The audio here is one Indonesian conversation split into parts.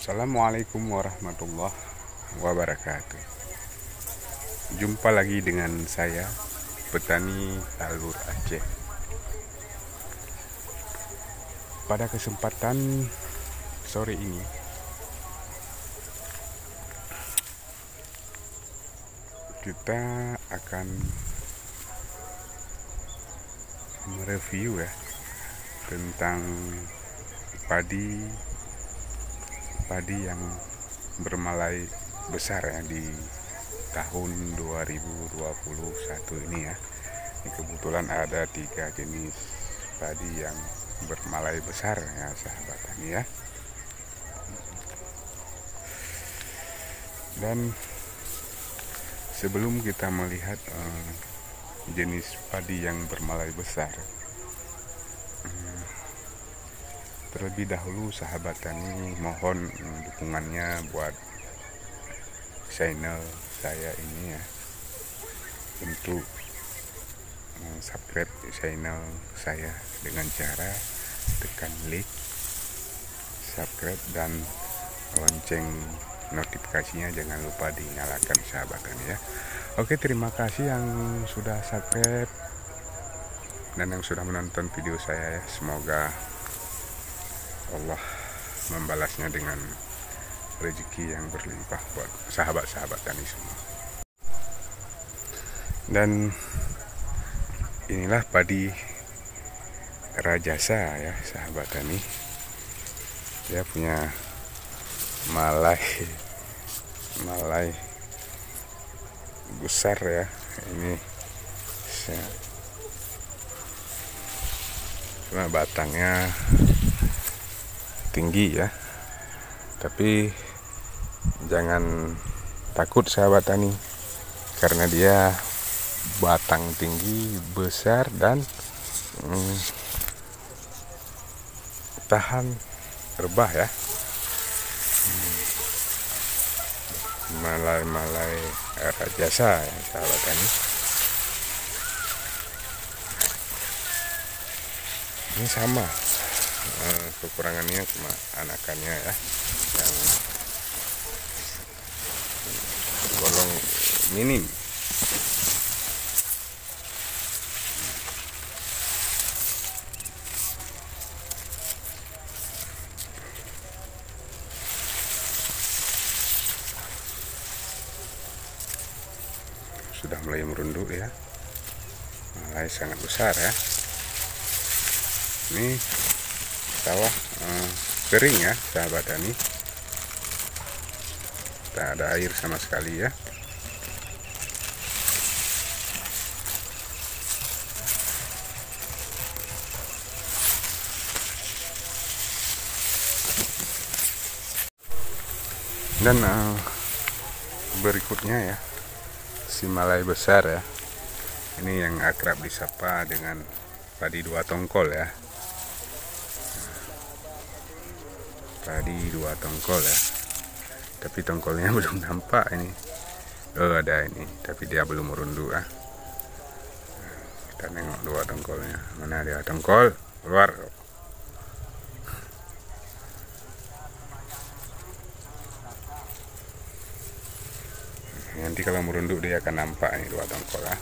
Assalamualaikum warahmatullahi wabarakatuh. Jumpa lagi dengan saya, petani Alur Aceh. Pada kesempatan sore ini, kita akan mereview tentang padi yang bermalai besar di tahun 2021 ini ya. Ini kebetulan ada 3 jenis padi yang bermalai besar ya sahabat tani ya. Dan sebelum kita melihat jenis padi yang bermalai besar, terlebih dahulu sahabat tani mohon dukungannya buat channel saya ini ya, untuk subscribe channel saya dengan cara tekan like, subscribe, dan lonceng notifikasinya jangan lupa dinyalakan sahabat tani ya. Oke, terima kasih yang sudah subscribe dan yang sudah menonton video saya ya. Semoga Allah membalasnya dengan rezeki yang berlimpah buat sahabat-sahabat tani semua. Dan inilah padi Rajasa ya sahabat tani. Dia punya malai besar ya. Ini cuma batangnya tinggi ya, tapi jangan takut sahabat tani, karena dia batang tinggi, besar, dan tahan rebah ya. Malai Rajasa ya sahabat tani. Ini sama, kekurangannya cuma anakannya ya, yang golong minim. Sudah mulai merunduk ya, mulai sangat besar ya. Ini sawah kering ya sahabat tani, tak ada air sama sekali ya. Dan berikutnya ya, si malai besar ya, ini yang akrab disapa dengan padi 2 tongkol ya. Padi 2 tongkol ya, tapi tongkolnya belum nampak ini. Oh, ada ini, tapi dia belum merunduk ya. Kita nengok 2 tongkolnya, mana dia tongkol keluar. Nanti kalau merunduk dia akan nampak ini 2 tongkol ya.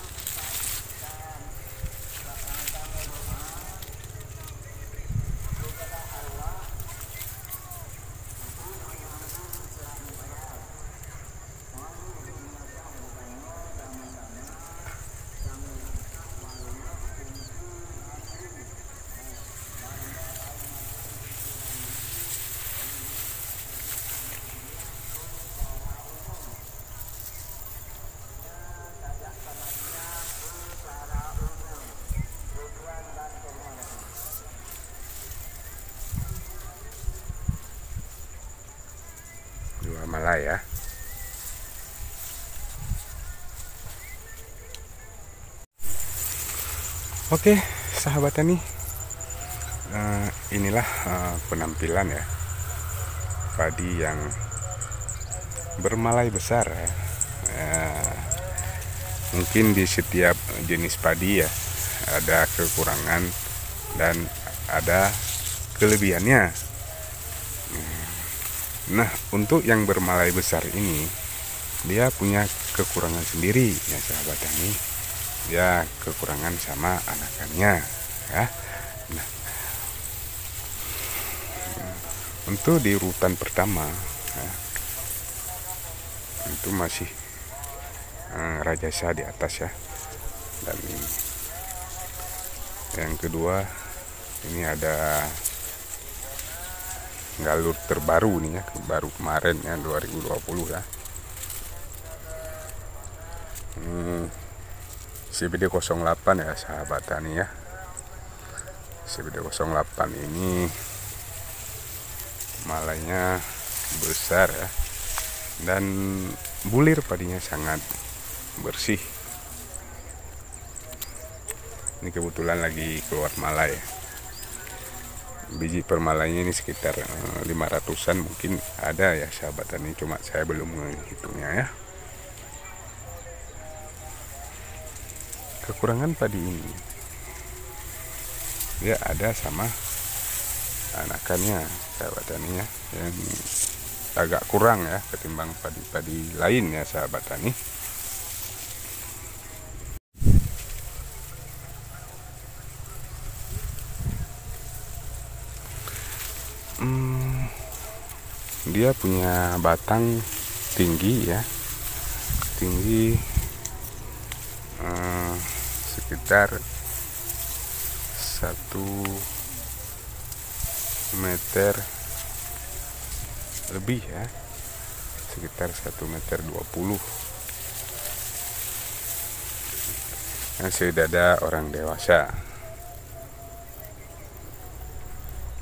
Malai ya. Oke sahabat tani, inilah penampilan ya padi yang bermalai besar ya. Mungkin di setiap jenis padi ya ada kekurangan dan ada kelebihannya. Nah, untuk yang bermalai besar ini dia punya kekurangan sendiri ya sahabat tani. Dia kekurangan sama anakannya ya. Nah, untuk di urutan pertama ya, itu masih rajasa di atas ya. Dan yang kedua ini ada galur terbaru nih ya, baru kemarin ya 2020 ya. CBD 08 ya sahabat tani ya. CBD 08 ini malainya besar ya, dan bulir padinya sangat bersih. Ini kebetulan lagi keluar malai. Biji per malainya ini sekitar 500-an mungkin ada ya sahabat tani, cuma saya belum menghitungnya ya. Kekurangan padi ini dia ada sama anakannya sahabat tani ya, yang agak kurang ya ketimbang padi-padi lain ya sahabat tani. Dia punya batang tinggi ya, tinggi sekitar 1 meter lebih ya, sekitar 1,20 meter, yang sedada orang dewasa.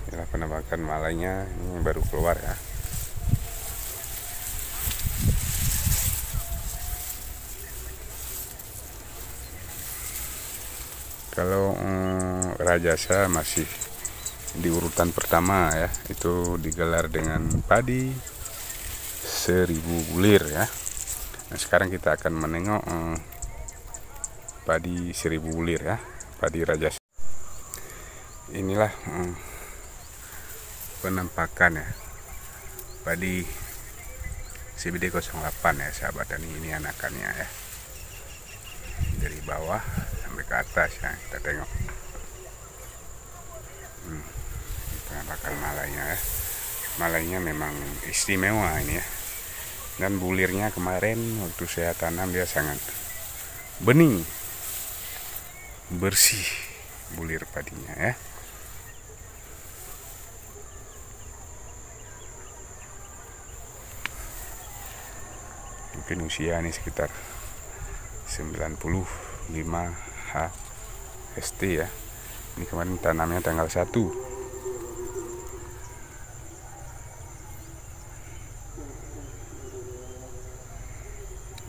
Inilah penampakan malainya, ini baru keluar ya. Kalau rajasa masih di urutan pertama ya, itu digelar dengan padi 1000 bulir ya. Nah, sekarang kita akan menengok padi 1000 bulir ya, padi rajasa. Inilah penampakan ya padi CBD 08 ya sahabat tani. Ini anakannya ya, dari bawah sampai ke atas ya, kita tengok penampakan malainya ya. Malainya memang istimewa ini ya, dan bulirnya kemarin waktu saya tanam dia sangat bening, bersih bulir padinya ya. Mungkin usia ini sekitar 95 HST ya. Ini kemarin tanamnya tanggal 1.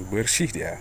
Bersih dia.